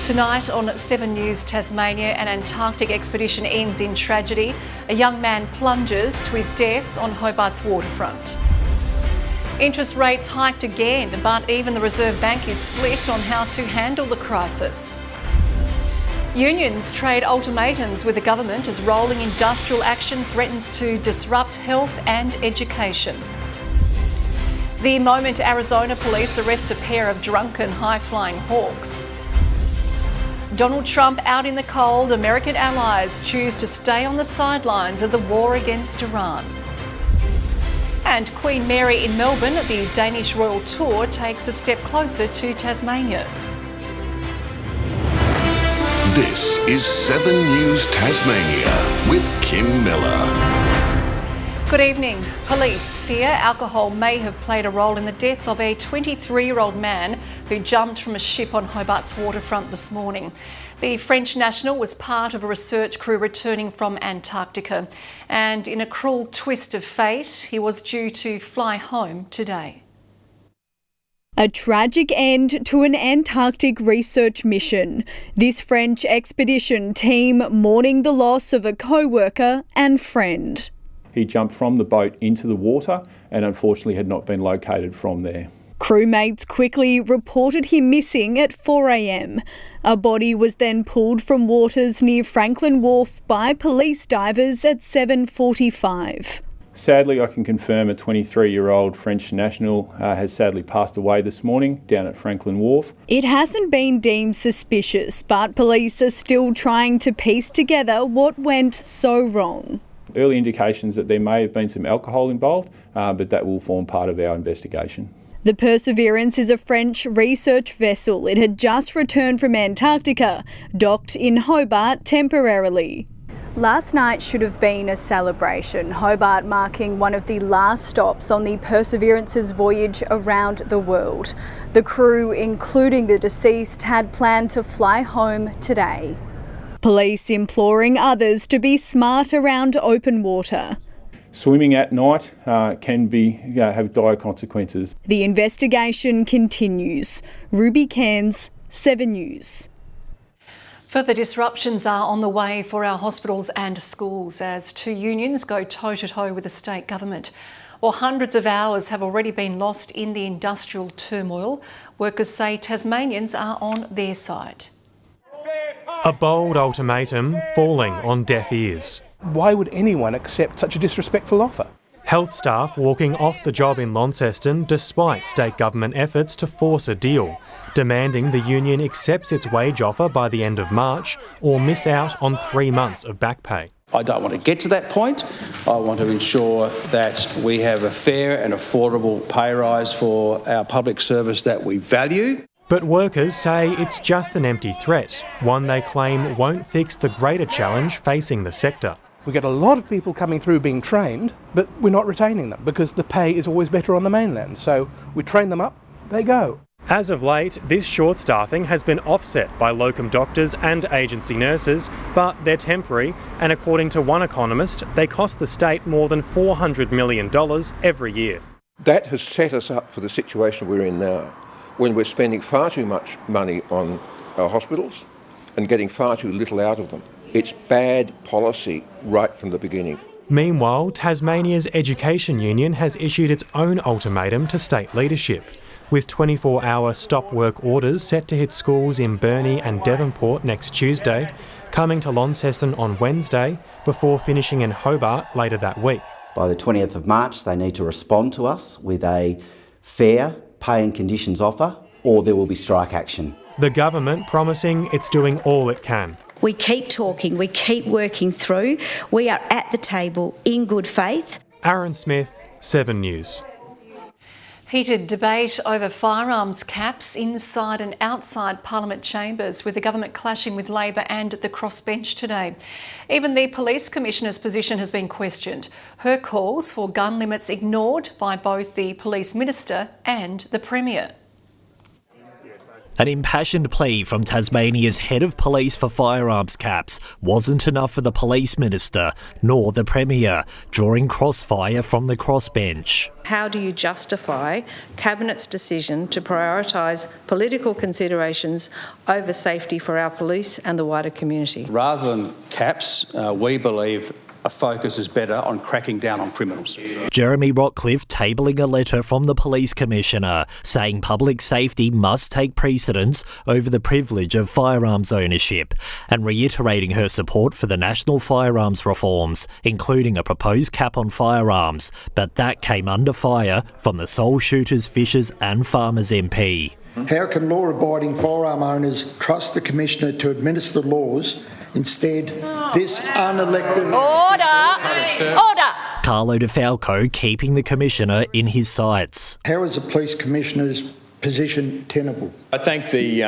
Tonight on 7 News Tasmania, an Antarctic expedition ends in tragedy. A young man plunges to his death on Hobart's waterfront. Interest rates hiked again, but even the Reserve Bank is split on how to handle the crisis. Unions trade ultimatums with the government as rolling industrial action threatens to disrupt health and education. The moment Arizona police arrest a pair of drunken high-flying hawks. Donald Trump out in the cold, American allies choose to stay on the sidelines of the war against Iran. And Queen Mary in Melbourne, the Danish royal tour takes a step closer to Tasmania. This is 7 News Tasmania with Kim Millar. Good evening. Police fear alcohol may have played a role in the death of a 23-year-old man who jumped from a ship on Hobart's waterfront this morning. The French national was part of a research crew returning from Antarctica, and in a cruel twist of fate, he was due to fly home today. A tragic end to an Antarctic research mission. This French expedition team mourning the loss of a co-worker and friend. He jumped from the boat into the water and unfortunately had not been located from there. Crewmates quickly reported him missing at 4 a.m. A body was then pulled from waters near Franklin Wharf by police divers at 7:45. Sadly, I can confirm a 23-year-old French national has sadly passed away this morning down at Franklin Wharf. It hasn't been deemed suspicious, but police are still trying to piece together what went so wrong. Early indications that there may have been some alcohol involved, but that will form part of our investigation. The Perseverance is a French research vessel. It had just returned from Antarctica, docked in Hobart temporarily. Last night should have been a celebration, Hobart marking one of the last stops on the Perseverance's voyage around the world. The crew, including the deceased, had planned to fly home today. Police imploring others to be smart around open water. Swimming at night can have dire consequences. The investigation continues. Ruby Cairns, 7 News. Further disruptions are on the way for our hospitals and schools as two unions go toe-to-toe with the state government. While hundreds of hours have already been lost in the industrial turmoil, workers say Tasmanians are on their side. A bold ultimatum falling on deaf ears. Why would anyone accept such a disrespectful offer? Health staff walking off the job in Launceston despite state government efforts to force a deal, demanding the union accepts its wage offer by the end of March or miss out on 3 months of back pay. I don't want to get to that point. I want to ensure that we have a fair and affordable pay rise for our public service that we value. But workers say it's just an empty threat, one they claim won't fix the greater challenge facing the sector. We get a lot of people coming through being trained, but we're not retaining them because the pay is always better on the mainland. So we train them up, they go. As of late, this short staffing has been offset by locum doctors and agency nurses, but they're temporary, and according to one economist, they cost the state more than $400 million every year. That has set us up for the situation we're in now, when we're spending far too much money on our hospitals and getting far too little out of them. It's bad policy right from the beginning. Meanwhile, Tasmania's Education Union has issued its own ultimatum to state leadership, with 24-hour stop work orders set to hit schools in Burnie and Devonport next Tuesday, coming to Launceston on Wednesday, before finishing in Hobart later that week. By the 20th of March, they need to respond to us with a fair pay and conditions offer, or there will be strike action. The government promising it's doing all it can. We keep talking, we keep working through. We are at the table in good faith. Aaron Smith, 7 News. Heated debate over firearms caps inside and outside Parliament chambers, with the government clashing with Labor and the crossbench today. Even the Police Commissioner's position has been questioned. Her calls for gun limits ignored by both the Police Minister and the Premier. An impassioned plea from Tasmania's head of police for firearms caps wasn't enough for the police minister, nor the premier, drawing crossfire from the crossbench. How do you justify Cabinet's decision to prioritise political considerations over safety for our police and the wider community? Rather than caps, we believe a focus is better on cracking down on criminals. Jeremy Rockcliffe tabling a letter from the police commissioner saying public safety must take precedence over the privilege of firearms ownership, and reiterating her support for the national firearms reforms, including a proposed cap on firearms, but that came under fire from the Sole Shooters, Fishers and Farmers MP. How can law-abiding firearm owners trust the Commissioner to administer laws? Instead, this unelected... Order! Carlo DeFalco keeping the Commissioner in his sights. How is the Police Commissioner's position tenable? I thank the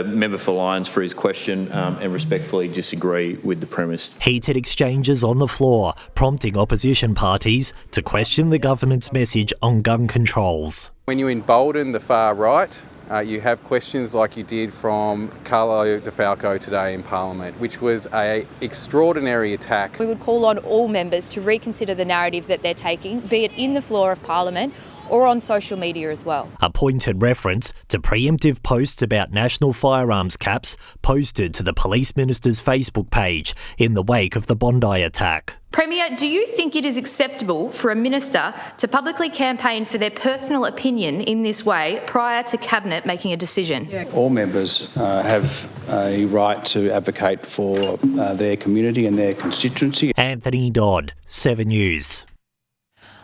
member for Lyons for his question and respectfully disagree with the premise. Heated exchanges on the floor, prompting opposition parties to question the government's message on gun controls. When you embolden the far right, you have questions like you did from Carlo DeFalco today in Parliament, which was an extraordinary attack. We would call on all members to reconsider the narrative that they're taking, be it in the floor of Parliament or on social media as well. A pointed reference to preemptive posts about national firearms caps posted to the Police Minister's Facebook page in the wake of the Bondi attack. Premier, do you think it is acceptable for a minister to publicly campaign for their personal opinion in this way prior to Cabinet making a decision? All members have a right to advocate for their community and their constituency. Anthony Dodd, 7 News.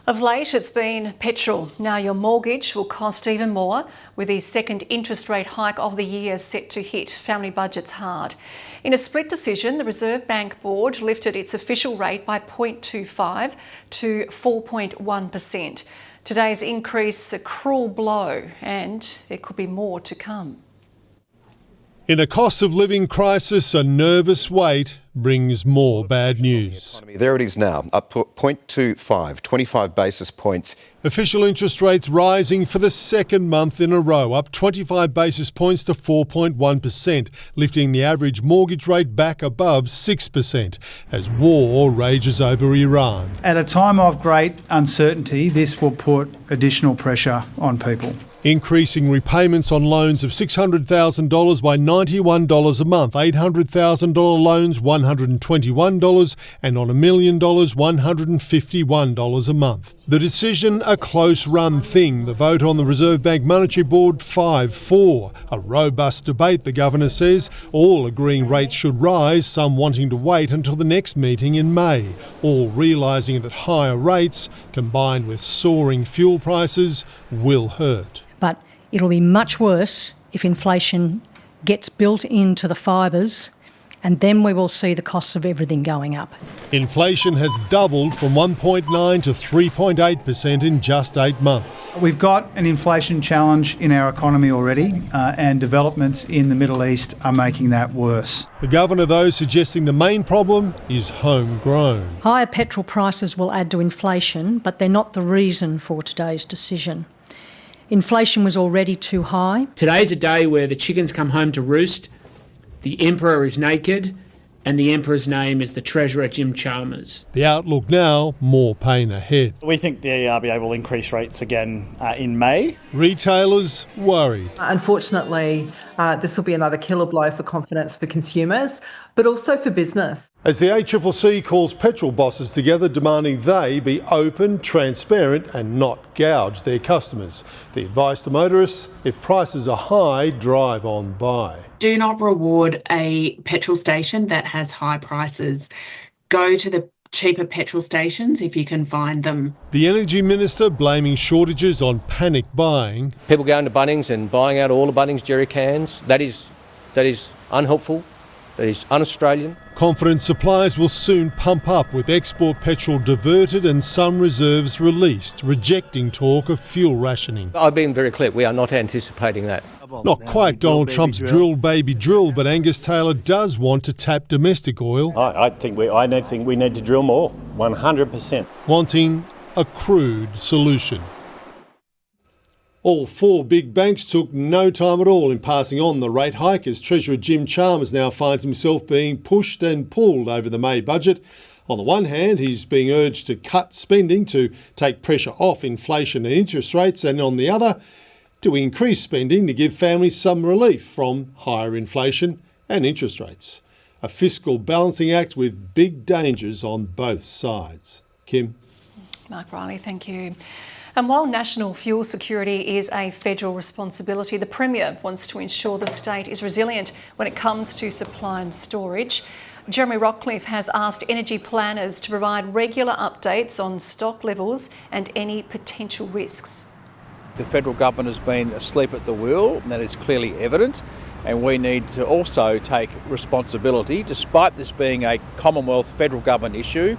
Of late, it's been petrol. Now your mortgage will cost even more, with the second interest rate hike of the year set to hit family budgets hard. In a split decision, the Reserve Bank Board lifted its official rate by 0.25 to 4.1%. Today's increase a cruel blow, and there could be more to come. In a cost of living crisis, a nervous wait brings more bad news. There it is now, up 0.25, 25 basis points. Official interest rates rising for the second month in a row, up 25 basis points to 4.1%, lifting the average mortgage rate back above 6% as war rages over Iran. At a time of great uncertainty, this will put additional pressure on people. Increasing repayments on loans of $600,000 by $91 a month, $800,000 loans $121, and on $1 million $151 a month. The decision a close run thing, the vote on the Reserve Bank Monetary Board 5-4. A robust debate, the Governor says, all agreeing rates should rise, some wanting to wait until the next meeting in May, all realising that higher rates combined with soaring fuel prices will hurt. But it'll be much worse if inflation gets built into the fibres, and then we will see the costs of everything going up. Inflation has doubled from 1.9 to 3.8% in just 8 months. We've got an inflation challenge in our economy already, and developments in the Middle East are making that worse. The Governor, though, suggesting the main problem is homegrown. Higher petrol prices will add to inflation, but they're not the reason for today's decision. Inflation was already too high. Today's a day where the chickens come home to roost, the Emperor is naked, and the Emperor's name is the Treasurer Jim Chalmers. The outlook now, more pain ahead. We think the RBA will increase rates again in May. Retailers worried. Unfortunately, this will be another killer blow for confidence for consumers, but also for business. As the ACCC calls petrol bosses together, demanding they be open, transparent and not gouge their customers. The advice to motorists, if prices are high, drive on by. Do not reward a petrol station that has high prices. Go to the cheaper petrol stations if you can find them. The Energy Minister blaming shortages on panic buying. People going to Bunnings and buying out all the Bunnings jerry cans, that is unhelpful, that is un-Australian. Confident suppliers will soon pump up with export petrol diverted and some reserves released, rejecting talk of fuel rationing. I've been very clear, we are not anticipating that. Not quite Donald Trump's drill baby drill, but Angus Taylor does want to tap domestic oil. I think we need to drill more, 100%. Wanting a crude solution. All four big banks took no time at all in passing on the rate hike, as Treasurer Jim Chalmers now finds himself being pushed and pulled over the May budget. On the one hand, he's being urged to cut spending to take pressure off inflation and interest rates, and on the other, to increase spending to give families some relief from higher inflation and interest rates. A fiscal balancing act with big dangers on both sides. Kim? Mark Riley, thank you. And while national fuel security is a federal responsibility, the Premier wants to ensure the state is resilient when it comes to supply and storage. Jeremy Rockcliffe has asked energy planners to provide regular updates on stock levels and any potential risks. The federal government has been asleep at the wheel, and that is clearly evident, and we need to also take responsibility, despite this being a Commonwealth federal government issue.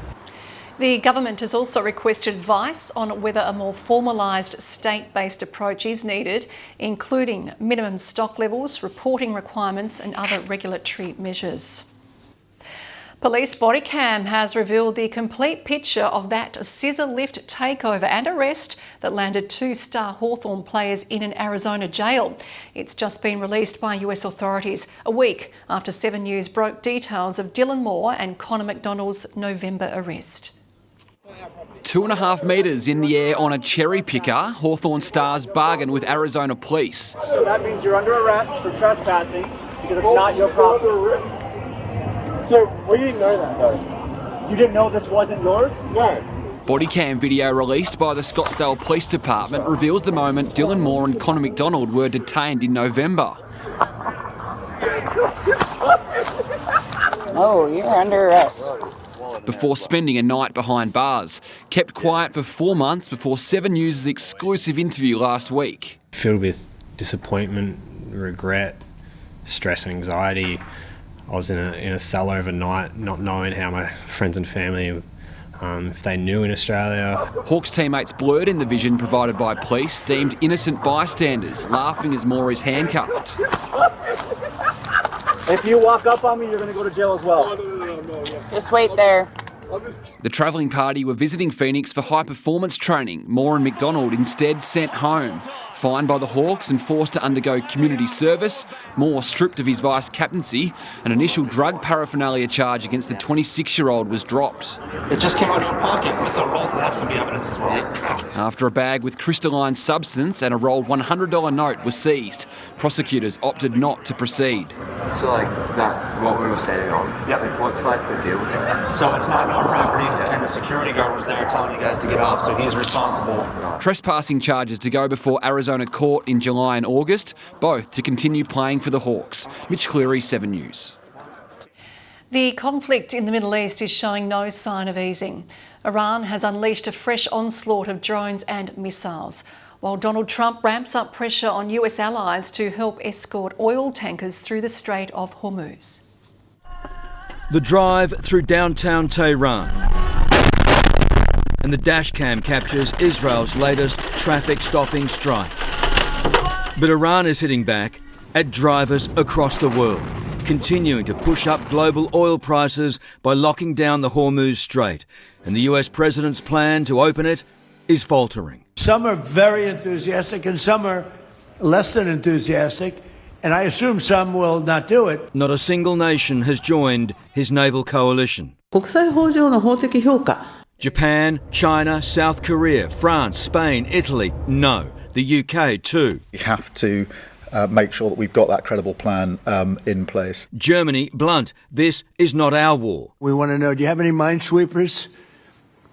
The government has also requested advice on whether a more formalised state-based approach is needed, including minimum stock levels, reporting requirements and other regulatory measures. Police body cam has revealed the complete picture of that scissor lift takeover and arrest that landed 2 star Hawthorn players in an Arizona jail. It's just been released by US authorities a week after 7 News broke details of Dylan Moore and Connor McDonald's November arrest. 2.5 metres in the air on a cherry picker, Hawthorn Stars bargain with Arizona police. So that means you're under arrest for trespassing because it's not your property. So we didn't know that though. You didn't know this wasn't yours? No. Body cam video released by the Scottsdale Police Department reveals the moment Dylan Moore and Connor McDonald were detained in November. Oh, you're under arrest. Before spending a night behind bars. Kept quiet for 4 months before 7 News' exclusive interview last week. Filled with disappointment, regret, stress and anxiety. I was in a cell overnight, not knowing how my friends and family, if they knew in Australia. Hawks teammates blurred in the vision provided by police, deemed innocent bystanders, laughing as Moore is handcuffed. If you walk up on me, you're going to go to jail as well. Just wait there. The travelling party were visiting Phoenix for high-performance training. Moore and McDonald instead sent home. Fined by the Hawks and forced to undergo community service, Moore stripped of his vice-captaincy, an initial drug paraphernalia charge against the 26-year-old was dropped. It just came out of your pocket with a roll. That's going to be evidence as well. After a bag with crystalline substance and a rolled $100 note was seized, prosecutors opted not to proceed. So, like, that, what we were standing on, like, what's, like, the deal with it? So it's not our property, and the security guard was there telling you guys to get off, so he's responsible. Trespassing charges to go before Arizona court in July and August, both to continue playing for the Hawks. Mitch Cleary, 7 News. The conflict in the Middle East is showing no sign of easing. Iran has unleashed a fresh onslaught of drones and missiles, while Donald Trump ramps up pressure on US allies to help escort oil tankers through the Strait of Hormuz. The drive through downtown Tehran and the dashcam captures Israel's latest traffic stopping strike. But Iran is hitting back at drivers across the world, continuing to push up global oil prices by locking down the Hormuz Strait. And the US president's plan to open it is faltering. Some are very enthusiastic and some are less than enthusiastic, and I assume some will not do it. Not a single nation has joined his naval coalition. Japan, China, South Korea, France, Spain, Italy, no. The UK too. We have to make sure that we've got that credible plan in place. Germany, blunt, this is not our war. We want to know, do you have any minesweepers?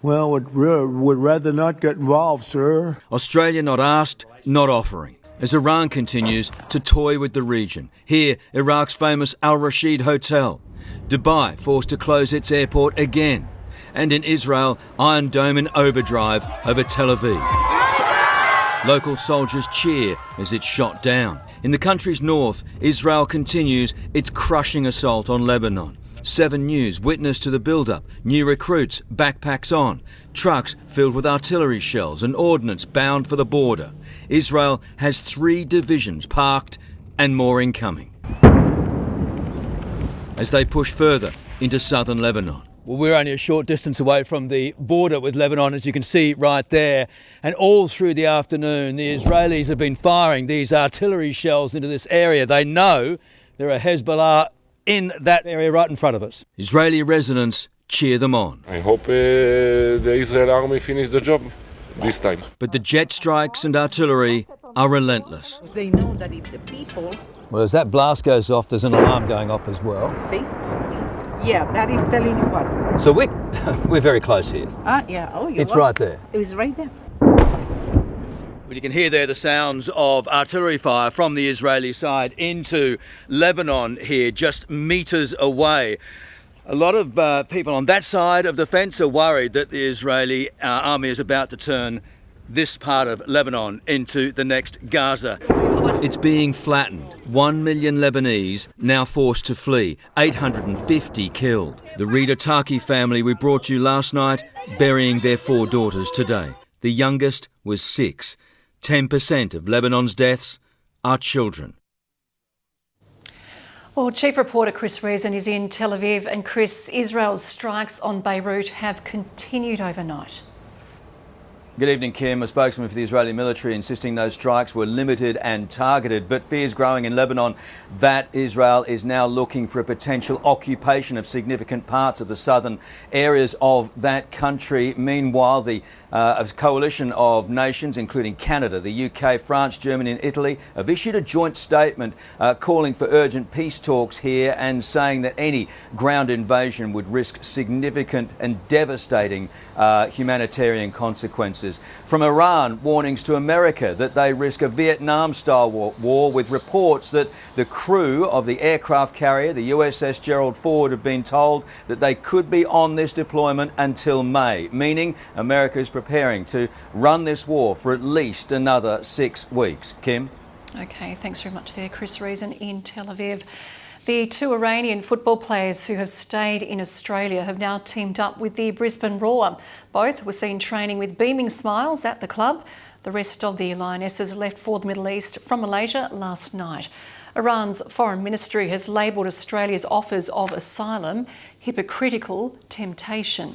Well, would rather not get involved, sir. Australia not asked, not offering. As Iran continues to toy with the region. Here, Iraq's famous Al Rashid Hotel. Dubai forced to close its airport again. And in Israel, Iron Dome in overdrive over Tel Aviv. Local soldiers cheer as it's shot down. In the country's north, Israel continues its crushing assault on Lebanon. 7 News witness to the build-up, new recruits, backpacks on, trucks filled with artillery shells and ordnance bound for the border. Israel has 3 divisions parked and more incoming. As they push further into southern Lebanon. Well, we're only a short distance away from the border with Lebanon, as you can see right there. And all through the afternoon, the Israelis have been firing these artillery shells into this area. They know there are Hezbollah in that area right in front of us. Israeli residents cheer them on. I hope the Israel army finish the job this time. But the jet strikes and artillery are relentless. They know that if the people... Well, as that blast goes off, there's an alarm going off as well. See? Yeah, that is telling you what. So we're very close here. Yeah. Oh, you It's right there. It's right there. Well, you can hear there the sounds of artillery fire from the Israeli side into Lebanon here, just metres away. A lot of people on that side of the fence are worried that the Israeli army is about to turn this part of Lebanon into the next Gaza. It's being flattened. 1 million Lebanese now forced to flee. 850 killed. The Rida Taki family we brought you last night burying their 4 daughters today. The youngest was 6. 10% of Lebanon's deaths are children. Well, Chief Reporter Chris Reason is in Tel Aviv, and Chris, Israel's strikes on Beirut have continued overnight. Good evening, Kim. A spokesman for the Israeli military insisting those strikes were limited and targeted, but fears growing in Lebanon that Israel is now looking for a potential occupation of significant parts of the southern areas of that country. Meanwhile, the a coalition of nations, including Canada, the UK, France, Germany and Italy, have issued a joint statement calling for urgent peace talks here and saying that any ground invasion would risk significant and devastating humanitarian consequences. From Iran, warnings to America that they risk a Vietnam-style war, with reports that the crew of the aircraft carrier, the USS Gerald Ford, have been told that they could be on this deployment until May, meaning America is preparing to run this war for at least another 6 weeks. Kim? OK, thanks very much there, Chris Reason in Tel Aviv. The 2 Iranian football players who have stayed in Australia have now teamed up with the Brisbane Roar. Both were seen training with beaming smiles at the club. The rest of the Lionesses left for the Middle East from Malaysia last night. Iran's foreign ministry has labelled Australia's offers of asylum hypocritical temptation.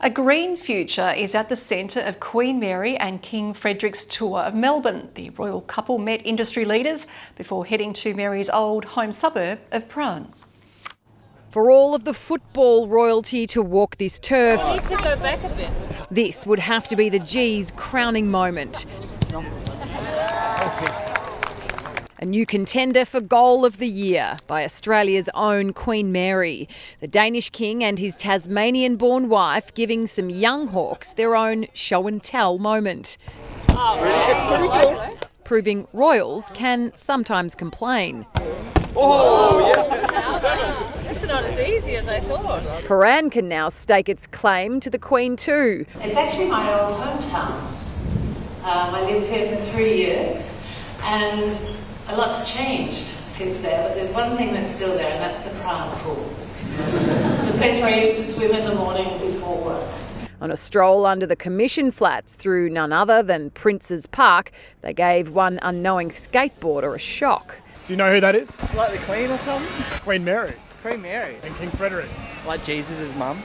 A green future is at the centre of Queen Mary and King Frederick's tour of Melbourne. The royal couple met industry leaders before heading to Mary's old home suburb of Prahran. For all of the football royalty to walk this turf, I need to go back a bit. This would have to be the G's crowning moment. A new contender for Goal of the Year by Australia's own Queen Mary. The Danish king and his Tasmanian-born wife giving some young hawks their own show-and-tell moment. Proving royals can sometimes complain. It's not as easy as I thought. Prahran can now stake its claim to the Queen too. It's actually my old hometown. I lived here for 3 years and a lot's changed since then, but there's one thing that's still there, and that's the Prahran pool. It's a place where I used to swim in the morning before work. On a stroll under the Commission flats through none other than Prince's Park, they gave one unknowing skateboarder a shock. Do you know who that is? Like the Queen or something? Queen Mary. Queen Mary. And King Frederick. Like Jesus' mum.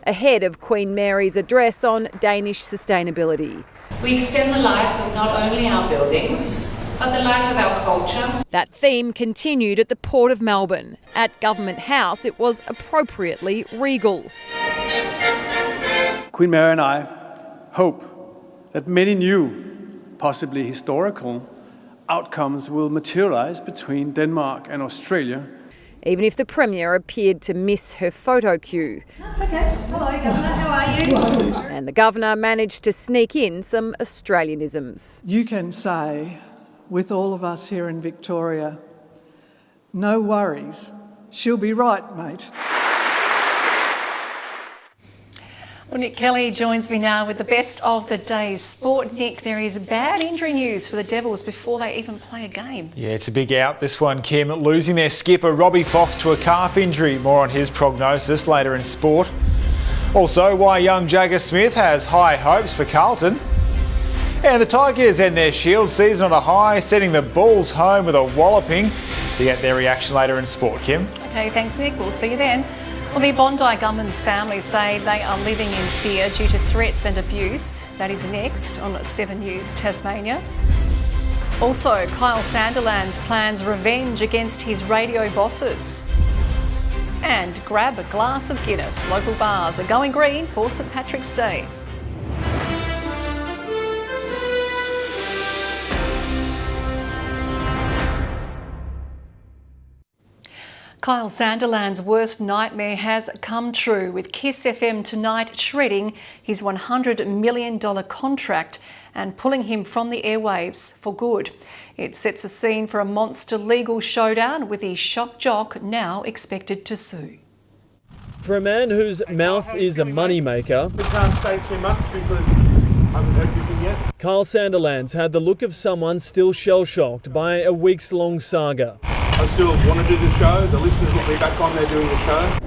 Ahead of Queen Mary's address on Danish sustainability. We extend the life of not only our buildings, but the life of our culture. That theme continued at the Port of Melbourne. At Government House, it was appropriately regal. Queen Mary and I hope that many new, possibly historical, outcomes will materialise between Denmark and Australia. Even if the Premier appeared to miss her photo cue. That's okay. Hello, Governor. How are you? And the Governor managed to sneak in some Australianisms. You can say, with all of us here in Victoria, no worries, she'll be right, mate. Well, Nick Kelly joins me now with the best of the day's sport. Nick, there is bad injury news for the Devils before they even play a game. Yeah, it's a big out, this one, Kim. Losing their skipper, Robbie Fox, to a calf injury. More on his prognosis later in sport. Also, why young Jagger Smith has high hopes for Carlton. And the Tigers end their Shield season on a high, sending the Bulls home with a walloping. You get their reaction later in sport, Kim. OK, thanks, Nick. We'll see you then. Well, the Bondi gunmen's family say they are living in fear due to threats and abuse. That is next on 7 News Tasmania. Also, Kyle Sandilands plans revenge against his radio bosses. And grab a glass of Guinness. Local bars are going green for St Patrick's Day. Kyle Sandilands' worst nightmare has come true, with Kiss FM tonight shredding his $100 million contract and pulling him from the airwaves for good. It sets a scene for a monster legal showdown, with the shock jock now expected to sue. For a man whose mouth is a moneymaker, We can't say too much because I haven't heard anything yet. Kyle Sandilands had the look of someone still shell-shocked by a weeks-long saga. I still want to do the show. The listeners will be back on there doing the show.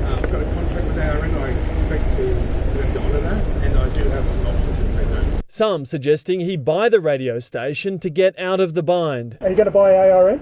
I've got a contract with ARN. I expect to them to honour that, and I do have some options if they don't. Some suggesting he buy the radio station to get out of the bind. Are you going to buy ARN?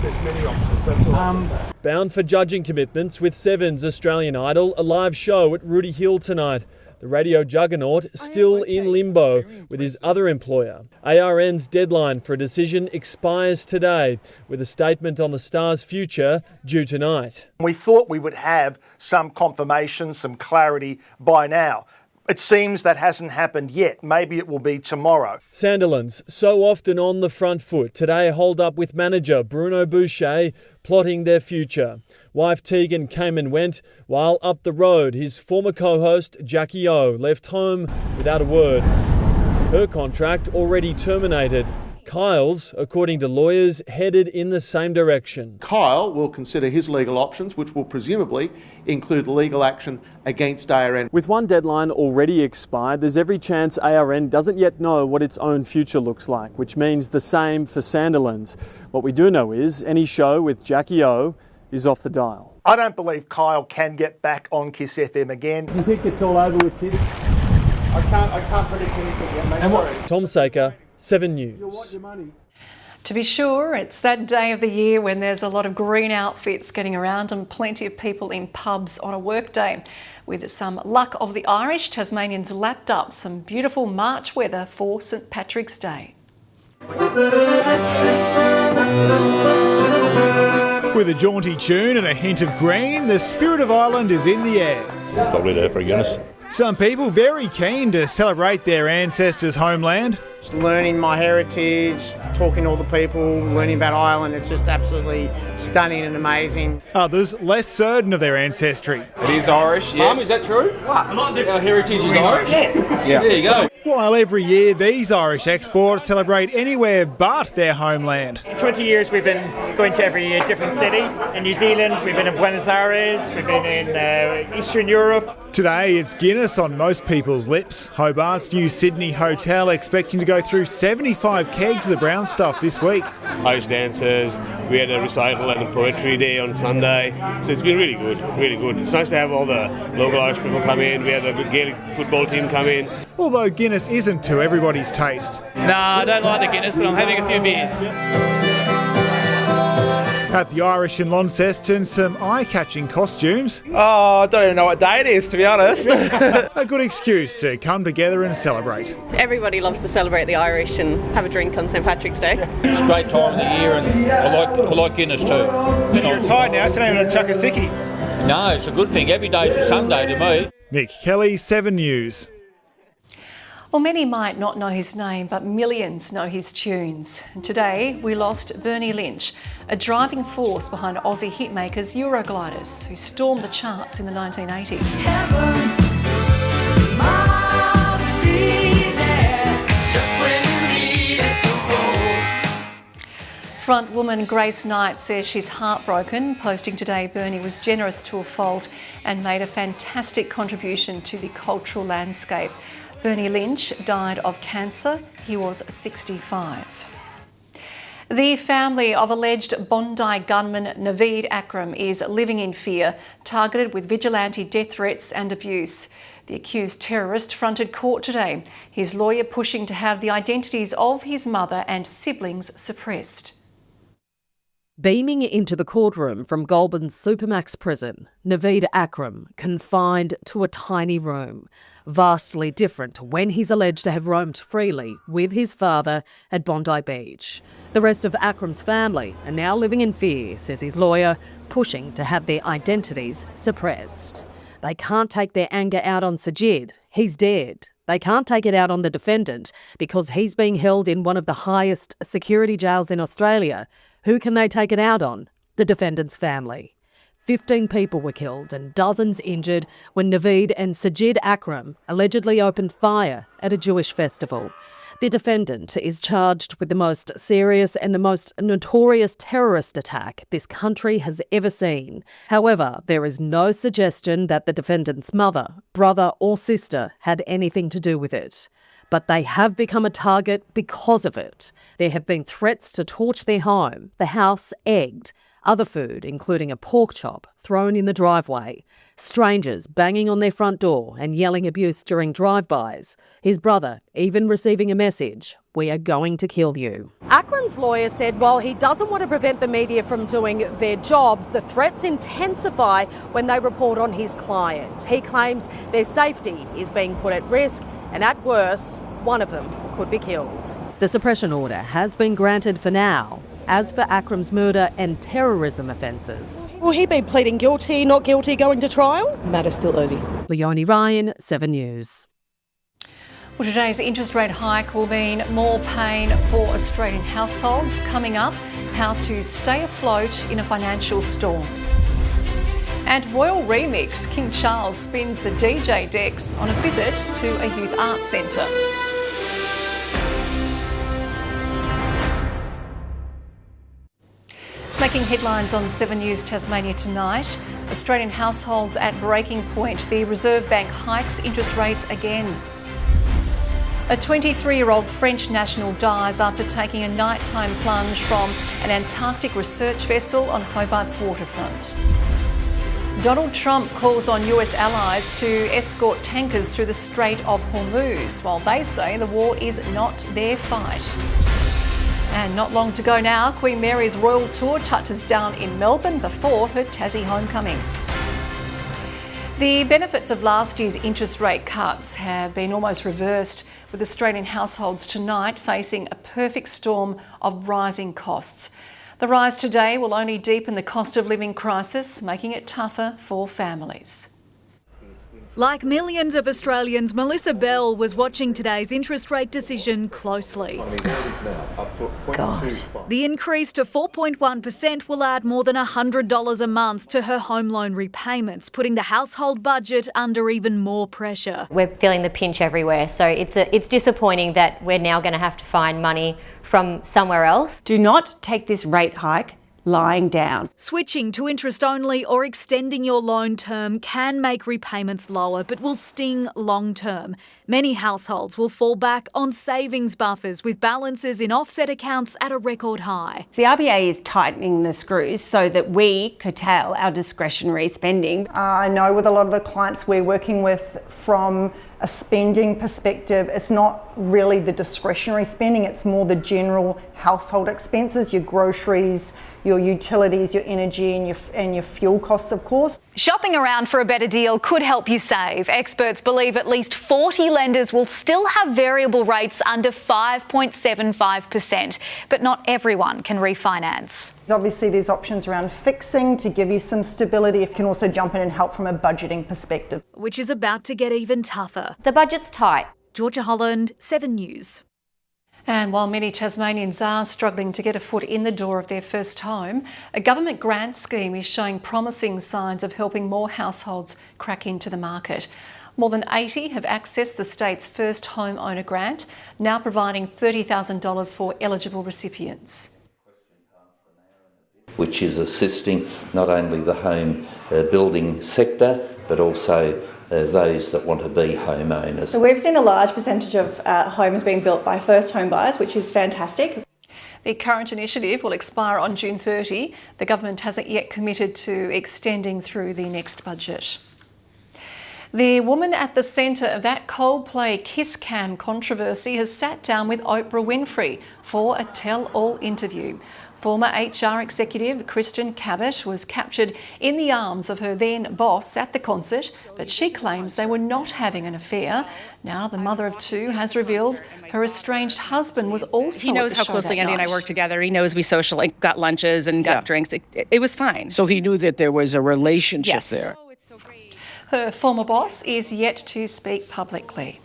There's many options, that's all. Bound for judging commitments with Seven's Australian Idol, a live show at Rooty Hill tonight. The radio juggernaut still in limbo with his other employer. ARN's deadline for a decision expires today, with a statement on the Star's future due tonight. We thought we would have some confirmation, some clarity by now. It seems that hasn't happened yet. Maybe it will be tomorrow. Sandilands, so often on the front foot, today holed up with manager Bruno Boucher, plotting their future. Wife Tegan came and went, while up the road his former co-host Jackie O left home without a word. Her contract already terminated. Kyle's, according to lawyers, headed in the same direction. Kyle will consider his legal options, which will presumably include legal action against ARN. With one deadline already expired, there's every chance ARN doesn't yet know what its own future looks like, which means the same for Sandilands. What we do know is any show with Jackie O is off the dial. I don't believe Kyle can get back on Kiss FM again. You think it's all over with Kiss? I can't predict anything yet, mate. Sorry. Tom Saker, 7 News. To be sure, it's that day of the year when there's a lot of green outfits getting around and plenty of people in pubs on a work day. With some luck of the Irish, Tasmanians lapped up some beautiful March weather for St Patrick's Day. With a jaunty tune and a hint of green, the spirit of Ireland is in the air. Probably there for Guinness. Some people very keen to celebrate their ancestors' homeland. Just learning my heritage, talking to all the people, learning about Ireland, it's just absolutely stunning and amazing. Others less certain of their ancestry. It is Irish, yes. Mum, is that true? What? Our heritage is Irish? Yes. Yeah. There you go. While every year these Irish exports celebrate anywhere but their homeland. In 20 years we've been going to every different city. In New Zealand, we've been in Buenos Aires, we've been in Eastern Europe. Today it's Guinness on most people's lips. Hobart's new Sydney hotel expecting to go through 75 kegs of the brown stuff this week. Irish dancers, we had a recital and a poetry day on Sunday, so it's been really good, really good. It's nice to have all the local Irish people come in. We had a good Gaelic football team come in. Although Guinness isn't to everybody's taste. Nah, I don't like the Guinness, but I'm having a few beers. At the Irish in Launceston, some eye-catching costumes. Oh, I don't even know what day it is, to be honest. A good excuse to come together and celebrate. Everybody loves to celebrate the Irish and have a drink on St Patrick's Day. It's a great time of the year, and I like Guinness too. You're retired now, so don't even chuck a sickie. No, it's a good thing. Every day's a Sunday to me. Nick Kelly, 7 News. Well, many might not know his name, but millions know his tunes. And today, we lost Bernie Lynch, a driving force behind Aussie hitmakers Eurogliders, who stormed the charts in the 1980s. Frontwoman Grace Knight says she's heartbroken, posting today Bernie was generous to a fault and made a fantastic contribution to the cultural landscape. Bernie Lynch died of cancer. He was 65. The family of alleged Bondi gunman Naveed Akram is living in fear, targeted with vigilante death threats and abuse. The accused terrorist fronted court today, his lawyer pushing to have the identities of his mother and siblings suppressed. Beaming into the courtroom from Goulburn's Supermax prison, Naveed Akram confined to a tiny room, vastly different to when he's alleged to have roamed freely with his father at Bondi Beach. The rest of Akram's family are now living in fear, says his lawyer, pushing to have their identities suppressed. They can't take their anger out on Sajid. He's dead. They can't take it out on the defendant because he's being held in one of the highest security jails in Australia. Who can they take it out on? The defendant's family. 15 people were killed and dozens injured when Naveed and Sajid Akram allegedly opened fire at a Jewish festival. The defendant is charged with the most serious and the most notorious terrorist attack this country has ever seen. However, there is no suggestion that the defendant's mother, brother or sister had anything to do with it. But they have become a target because of it. There have been threats to torch their home, the house egged, other food, including a pork chop, thrown in the driveway, strangers banging on their front door and yelling abuse during drive-bys, his brother even receiving a message, "We are going to kill you." Akram's lawyer said while he doesn't want to prevent the media from doing their jobs, the threats intensify when they report on his client. He claims their safety is being put at risk, and at worst, one of them could be killed. The suppression order has been granted for now. As for Akram's murder and terrorism offences, Will he be pleading guilty, not guilty, going to trial? Matter still early. Leonie Ryan, 7 News. Well, today's interest rate hike will mean more pain for Australian households. Coming up, how to stay afloat in a financial storm. And Royal Remix, King Charles spins the DJ decks on a visit to a youth arts centre. Making headlines on 7 News Tasmania tonight, Australian households at breaking point. The Reserve Bank hikes interest rates again. A 23-year-old French national dies after taking a nighttime plunge from an Antarctic research vessel on Hobart's waterfront. Donald Trump calls on US allies to escort tankers through the Strait of Hormuz, while they say the war is not their fight. And not long to go now, Queen Mary's royal tour touches down in Melbourne before her Tassie homecoming. The benefits of last year's interest rate cuts have been almost reversed, with Australian households tonight facing a perfect storm of rising costs. The rise today will only deepen the cost of living crisis, making it tougher for families. Like millions of Australians, Melissa Bell was watching today's interest rate decision closely. The increase to 4.1% will add more than $100 a month to her home loan repayments, putting the household budget under even more pressure. We're feeling the pinch everywhere, so it's disappointing that we're now going to have to find money from somewhere else. Do not take this rate hike lying down. Switching to interest only or extending your loan term can make repayments lower, but will sting long term. Many households will fall back on savings buffers, with balances in offset accounts at a record high. The RBA is tightening the screws so that we curtail our discretionary spending. I know with a lot of the clients we're working with, from a spending perspective, it's not really the discretionary spending, it's more the general household expenses, your groceries, your utilities, your energy and your fuel costs, of course. Shopping around for a better deal could help you save. Experts believe at least 40 lenders will still have variable rates under 5.75%, but not everyone can refinance. Obviously there's options around fixing to give you some stability. It can also jump in and help from a budgeting perspective. Which is about to get even tougher. The budget's tight. Georgia Holland, 7 News. And while many Tasmanians are struggling to get a foot in the door of their first home, a government grant scheme is showing promising signs of helping more households crack into the market. More than 80 have accessed the state's first home owner grant, now providing $30,000 for eligible recipients. Which is assisting not only the home building sector, but also those that want to be homeowners. So we've seen a large percentage of homes being built by first home buyers, which is fantastic. The current initiative will expire on June 30. The government hasn't yet committed to extending through the next budget. The woman at the centre of that Coldplay Kiss Cam controversy has sat down with Oprah Winfrey for a tell-all interview. Former HR executive Kristen Cabot was captured in the arms of her then boss at the concert, but she claims they were not having an affair. Now the mother of two has revealed her estranged husband was also He knows at the how show closely that Andy and I night. work together. He knows we got lunches and got drinks. It was fine. So he knew that there was a relationship there. Her former boss is yet to speak publicly.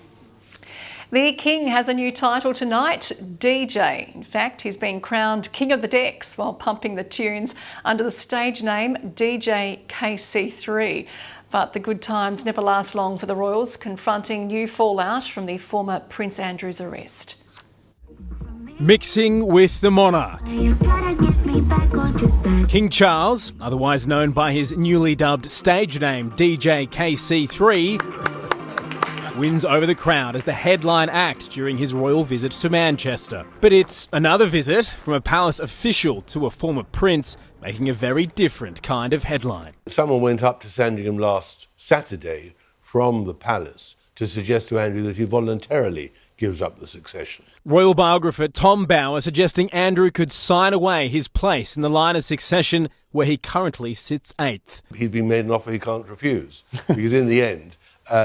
The King has a new title tonight, DJ. In fact, he's been crowned King of the Decks while pumping the tunes under the stage name DJ KC3. But the good times never last long for the Royals, confronting new fallout from the former Prince Andrew's arrest. Mixing with the monarch. King Charles, otherwise known by his newly dubbed stage name DJ KC3, wins over the crowd as the headline act during his royal visit to Manchester. But it's another visit from a palace official to a former prince, making a very different kind of headline. Someone went up to Sandringham last Saturday from the palace to suggest to Andrew that he voluntarily gives up the succession. Royal biographer Tom Bower suggesting Andrew could sign away his place in the line of succession where he currently sits 8th. He's been made an offer he can't refuse, because in the end,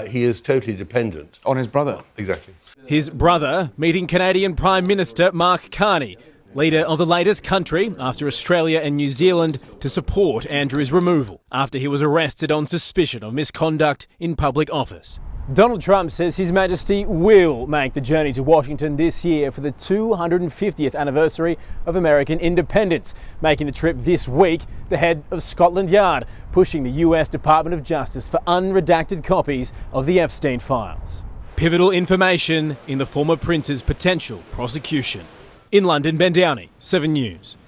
he is totally dependent on his brother. Exactly. His brother meeting Canadian Prime Minister Mark Carney, leader of the latest country after Australia and New Zealand to support Andrew's removal after he was arrested on suspicion of misconduct in public office. Donald Trump says His Majesty will make the journey to Washington this year for the 250th anniversary of American independence. Making the trip this week, the head of Scotland Yard pushing the US Department of Justice for unredacted copies of the Epstein files. Pivotal information in the former prince's potential prosecution. In London, Ben Downey, 7 News.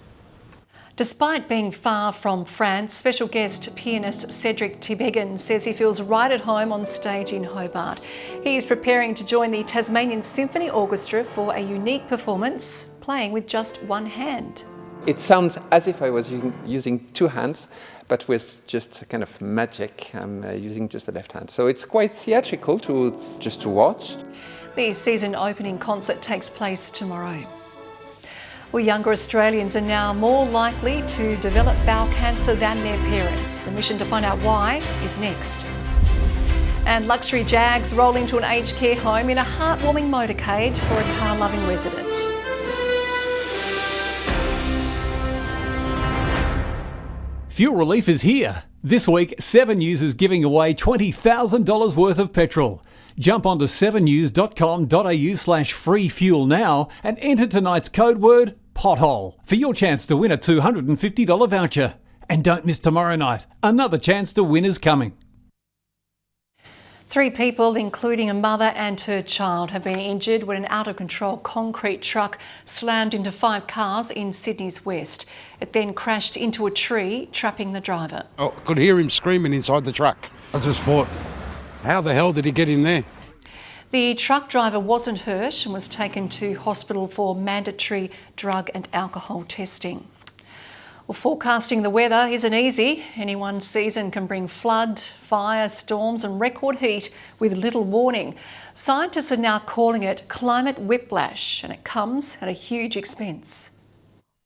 Despite being far from France, special guest pianist Cedric Tibegan says he feels right at home on stage in Hobart. He is preparing to join the Tasmanian Symphony Orchestra for a unique performance, playing with just one hand. It sounds as if I was using two hands, but with just kind of magic. I'm using just the left hand. So it's quite theatrical to watch. The season opening concert takes place tomorrow. Well, younger Australians are now more likely to develop bowel cancer than their parents. The mission to find out why is next. And luxury Jags roll into an aged care home in a heartwarming motorcade for a car-loving resident. Fuel relief is here. This week, 7 News is giving away $20,000 worth of petrol. Jump onto 7news.com.au/free fuel now and enter tonight's code word pothole for your chance to win a $250 voucher. And don't miss tomorrow night. Another chance to win is coming. 3 people, including a mother and her child, have been injured when an out-of-control concrete truck slammed into 5 cars in Sydney's west. It then crashed into a tree, trapping the driver. I could hear him screaming inside the truck. I just thought, how the hell did he get in there? The truck driver wasn't hurt and was taken to hospital for mandatory drug and alcohol testing. Well, forecasting the weather isn't easy. Any one season can bring flood, fire, storms and record heat with little warning. Scientists are now calling it climate whiplash, and it comes at a huge expense.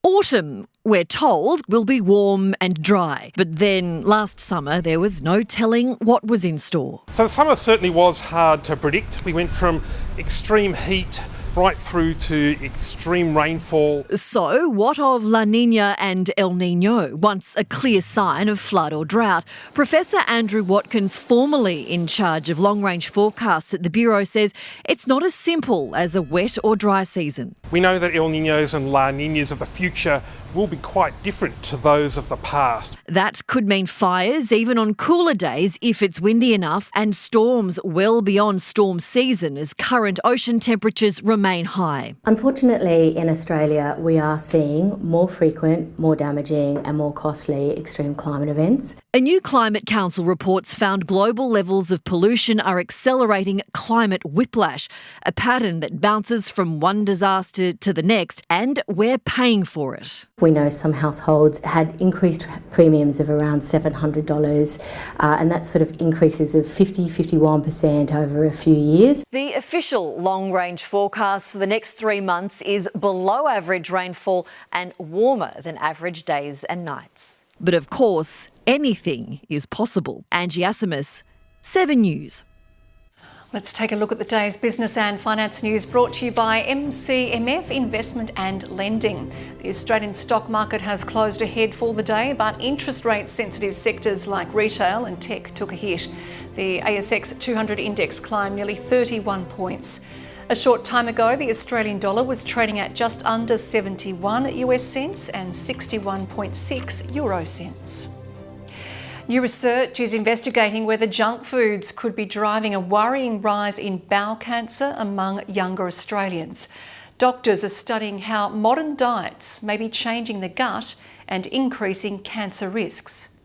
Autumn, we're told, will be warm and dry. But then last summer there was no telling what was in store. So the summer certainly was hard to predict. We went from extreme heat right through to extreme rainfall. So what of La Niña and El Niño, once a clear sign of flood or drought? Professor Andrew Watkins, formerly in charge of long-range forecasts at the Bureau, says it's not as simple as a wet or dry season. We know that El Niños and La Niñas of the future will be quite different to those of the past. That could mean fires even on cooler days if it's windy enough, and storms well beyond storm season as current ocean temperatures remain high. Unfortunately, in Australia, we are seeing more frequent, more damaging and more costly extreme climate events. A new Climate Council reports found global levels of pollution are accelerating climate whiplash, a pattern that bounces from one disaster to the next, and we're paying for it. We know some households had increased premiums of around $700, and that's sort of increases of 51% over a few years. The official long-range forecast for the next 3 months is below average rainfall and warmer than average days and nights. But of course, anything is possible. Angie Asimus, 7 News. Let's take a look at the day's business and finance news brought to you by MCMF Investment and Lending. The Australian stock market has closed ahead for the day, but interest rate sensitive sectors like retail and tech took a hit. The ASX 200 index climbed nearly 31 points. A short time ago, the Australian dollar was trading at just under 71 US cents and 61.6 euro cents. New research is investigating whether junk foods could be driving a worrying rise in bowel cancer among younger Australians. Doctors are studying how modern diets may be changing the gut and increasing cancer risks.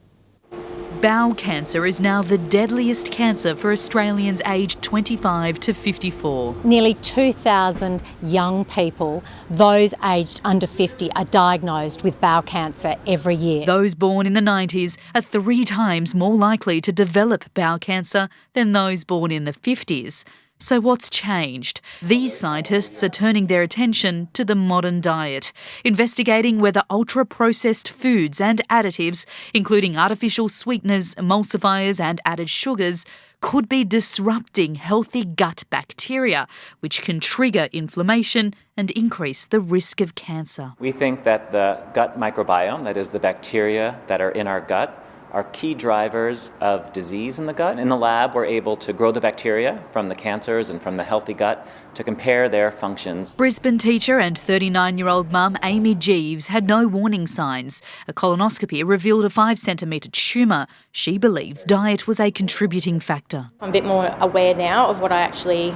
Bowel cancer is now the deadliest cancer for Australians aged 25 to 54. Nearly 2,000 young people, those aged under 50, are diagnosed with bowel cancer every year. Those born in the 90s are 3 times more likely to develop bowel cancer than those born in the 50s. So what's changed? These scientists are turning their attention to the modern diet, investigating whether ultra-processed foods and additives, including artificial sweeteners, emulsifiers and added sugars, could be disrupting healthy gut bacteria, which can trigger inflammation and increase the risk of cancer. We think that the gut microbiome, that is the bacteria that are in our gut, are key drivers of disease in the gut. In the lab, we're able to grow the bacteria from the cancers and from the healthy gut to compare their functions. Brisbane teacher and 39-year-old mum Amy Jeeves had no warning signs. A colonoscopy revealed a 5-centimetre tumour. She believes diet was a contributing factor. I'm a bit more aware now of what I actually,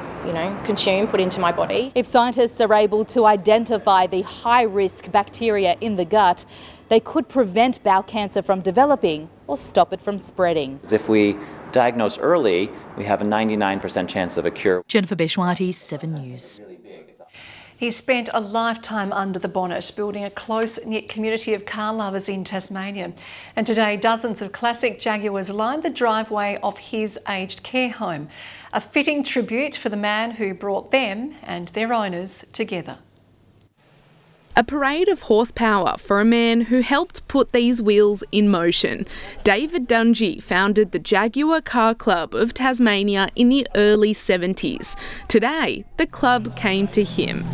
consume, put into my body. If scientists are able to identify the high-risk bacteria in the gut, they could prevent bowel cancer from developing or stop it from spreading. If we diagnose early, we have a 99% chance of a cure. Jennifer Beshwati, 7 News. He spent a lifetime under the bonnet, building a close-knit community of car lovers in Tasmania. And today, dozens of classic Jaguars lined the driveway of his aged care home. A fitting tribute for the man who brought them and their owners together. A parade of horsepower for a man who helped put these wheels in motion. David Dungy founded the Jaguar Car Club of Tasmania in the early 70s. Today, the club came to him.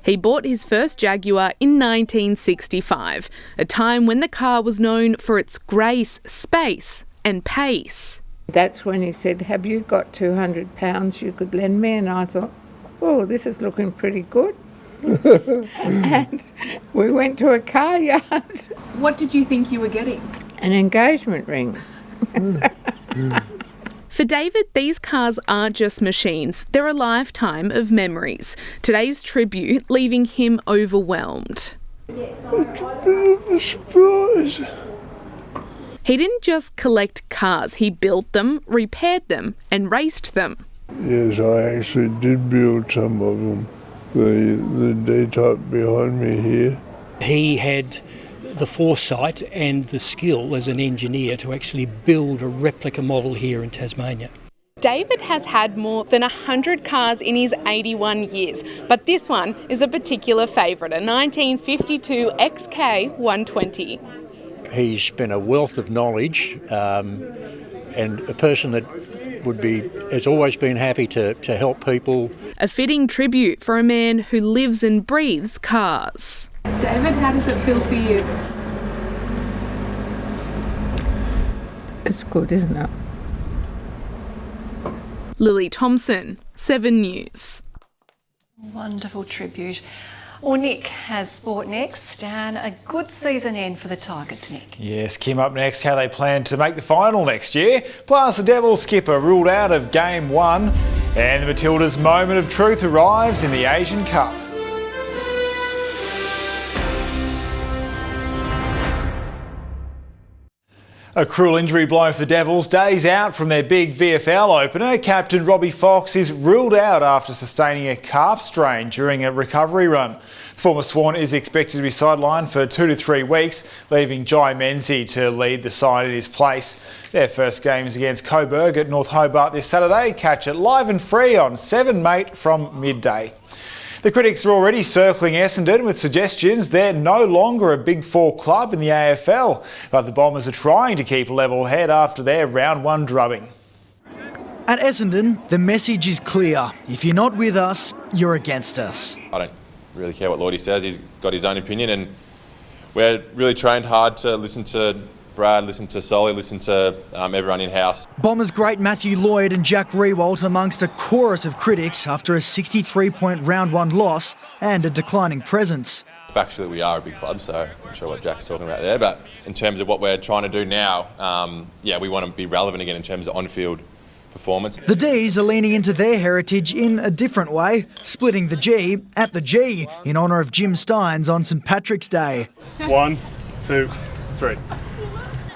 He bought his first Jaguar in 1965, a time when the car was known for its grace, space and pace. That's when he said, "Have you got £200 you could lend me?" And I thought, oh, this is looking pretty good. And we went to a car yard. What did you think you were getting? An engagement ring. For David, these cars aren't just machines, they're a lifetime of memories. Today's tribute leaving him overwhelmed. It's a bit of a surprise. He didn't just collect cars, he built them, repaired them and raced them. Yes, I actually did build some of them. The D-type behind me here. He had the foresight and the skill as an engineer to actually build a replica model here in Tasmania. David has had more than 100 cars in his 81 years, but this one is a particular favourite, a 1952 XK 120. He's been a wealth of knowledge and a person that has always been happy to help people. A fitting tribute for a man who lives and breathes cars. David, how does it feel for you? It's good, isn't it? Lily Thompson, 7 News. Wonderful tribute. Well, Nick has sport next, and a good season end for the Tigers, Nick. Yes, Kim up next, how they plan to make the final next year. Plus, the Devils skipper ruled out of Game 1. And the Matildas' moment of truth arrives in the Asian Cup. A cruel injury blow for the Devils. Days out from their big VFL opener, captain Robbie Fox is ruled out after sustaining a calf strain during a recovery run. The former Swan is expected to be sidelined for 2 to 3 weeks, leaving Jai Menzies to lead the side in his place. Their first game is against Coburg at North Hobart this Saturday. Catch it live and free on 7 Mate from midday. The critics are already circling Essendon with suggestions they're no longer a Big Four club in the AFL, but the Bombers are trying to keep a level head after their round 1 drubbing. At Essendon, the message is clear. If you're not with us, you're against us. I don't really care what Lloydie says. He's got his own opinion, and we're really trained hard to listen to Brad, listen to Solly, listen to everyone in-house. Bombers great Matthew Lloyd and Jack Riewoldt amongst a chorus of critics after a 63-point round 1 loss and a declining presence. Factually, we are a big club, so I'm not sure what Jack's talking about there, but in terms of what we're trying to do now, we want to be relevant again in terms of on-field performance. The D's are leaning into their heritage in a different way, splitting the G at the G in honour of Jim Stynes on St Patrick's Day. 1, 2, 3.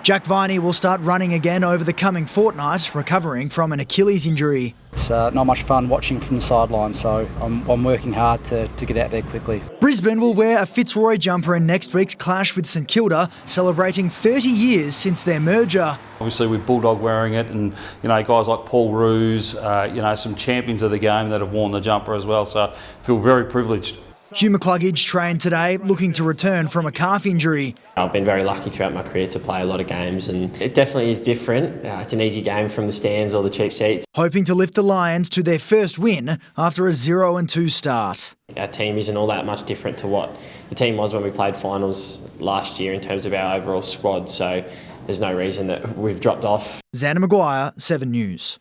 Jack Viney will start running again over the coming fortnight, recovering from an Achilles injury. It's not much fun watching from the sideline, so I'm working hard to get out there quickly. Brisbane will wear a Fitzroy jumper in next week's clash with St Kilda, celebrating 30 years since their merger. Obviously with Bulldog wearing it, and guys like Paul Roos, some champions of the game that have worn the jumper as well, so I feel very privileged. Hugh McCluggage trained today, looking to return from a calf injury. I've been very lucky throughout my career to play a lot of games, and it definitely is different. It's an easy game from the stands or the cheap seats. Hoping to lift the Lions to their first win after a 0-2 start. Our team isn't all that much different to what the team was when we played finals last year in terms of our overall squad, so there's no reason that we've dropped off. Xander Maguire, 7 News.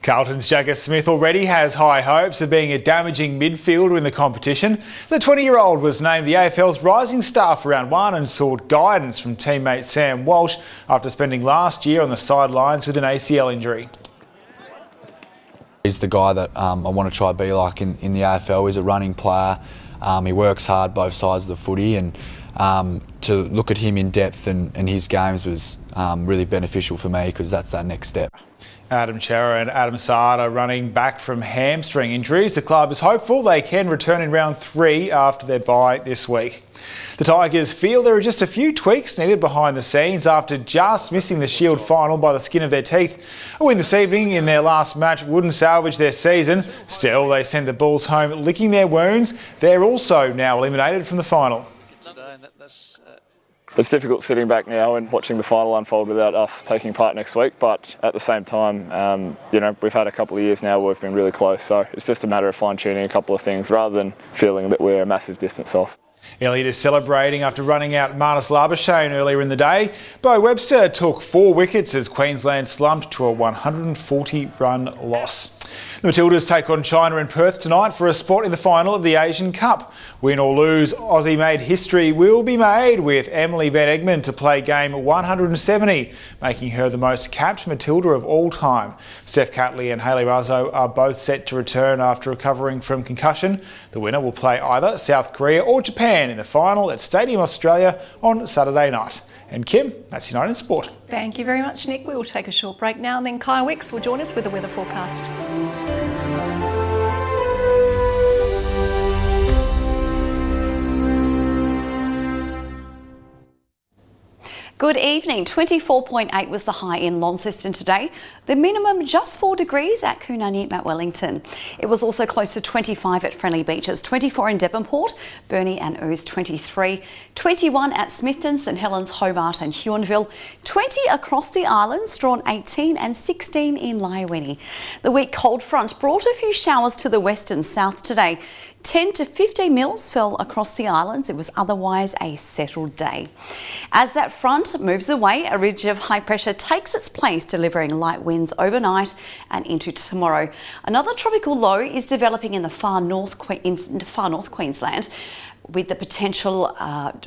Carlton's Jagger Smith already has high hopes of being a damaging midfielder in the competition. The 20-year-old was named the AFL's Rising Star for round 1 and sought guidance from teammate Sam Walsh after spending last year on the sidelines with an ACL injury. He's the guy that I want to try to be like in the AFL. He's a running player. He works hard both sides of the footy, and to look at him in depth and his games was really beneficial for me because that's that next step. Adam Chera and Adam Saad are running back from hamstring injuries. The club is hopeful they can return in round 3 after their bye this week. The Tigers feel there are just a few tweaks needed behind the scenes after just missing the Shield final by the skin of their teeth. A win this evening in their last match wouldn't salvage their season. Still, they send the Bulls home licking their wounds. They're also now eliminated from the final. It's difficult sitting back now and watching the final unfold without us taking part next week, but at the same time, we've had a couple of years now where we've been really close, so it's just a matter of fine-tuning a couple of things rather than feeling that we're a massive distance off. Elliott is celebrating after running out Marnus Labuschagne earlier in the day. Bo Webster took 4 wickets as Queensland slumped to a 140-run loss. The Matildas take on China in Perth tonight for a spot in the final of the Asian Cup. Win or lose, Aussie-made history will be made with Emily Van Egmond to play game 170, making her the most capped Matilda of all time. Steph Catley and Hayley Raso are both set to return after recovering from concussion. The winner will play either South Korea or Japan in the final at Stadium Australia on Saturday night. And Kim, that's United in Sport. Thank you very much, Nick. We will take a short break now, and then Kiah WIcks will join us with the weather forecast. Good evening. 24.8 was the high in Launceston today. The minimum just 4 degrees at Coonamble, Mount Wellington. It was also close to 25 at Friendly Beaches, 24 in Devonport, Burnie and Ouse 23, 21 at Smithton, St Helens, Hobart and Huonville, 20 across the island, Strawn 18 and 16 in Lyowini. The weak cold front brought a few showers to the west and south today. 10 to 15 mils fell across the islands. It was otherwise a settled day. As that front moves away, a ridge of high pressure takes its place, delivering light winds overnight and into tomorrow. Another tropical low is developing in the far north Queensland, with the potential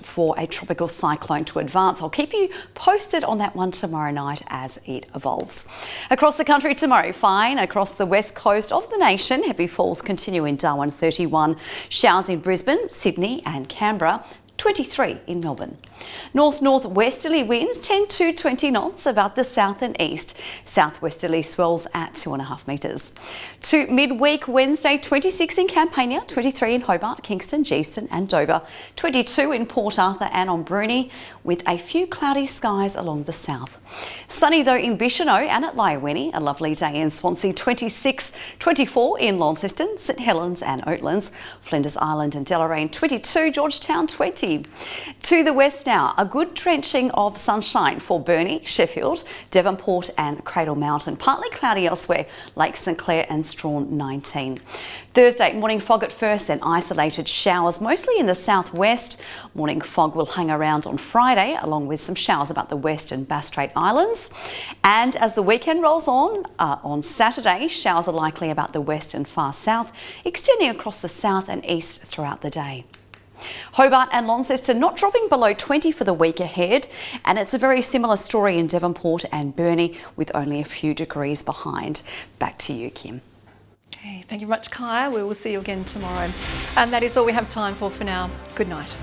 for a tropical cyclone to advance. I'll keep you posted on that one tomorrow night as it evolves. Across the country tomorrow, fine across the west coast of the nation. Heavy falls continue in Darwin 31. Showers in Brisbane, Sydney and Canberra. 23 in Melbourne. North-northwesterly winds 10 to 20 knots about the south and east. Southwesterly swells at 2.5 metres. To midweek Wednesday, 26 in Campania, 23 in Hobart, Kingston, Geeston and Dover, 22 in Port Arthur and on Bruny, with a few cloudy skies along the south. Sunny though in Bicheno and at Lyowini, a lovely day in Swansea, 26, 24 in Launceston, St Helens and Oatlands, Flinders Island and Deloraine, 22, Georgetown 20. To the west now, a good drenching of sunshine for Burnie, Sheffield, Devonport and Cradle Mountain, partly cloudy elsewhere, Lake St Clair and Strawn 19. Thursday, morning fog at first, then isolated showers, mostly in the southwest. Morning fog will hang around on Friday, along with some showers about the West and Bass Strait Islands. And as the weekend rolls on Saturday, showers are likely about the west and far south, extending across the south and east throughout the day. Hobart and Launceston not dropping below 20 for the week ahead, and it's a very similar story in Devonport and Burnie, with only a few degrees behind. Back to you, Kim. Okay, thank you very much, Kiah. We will see you again tomorrow. And that is all we have time for now. Good night.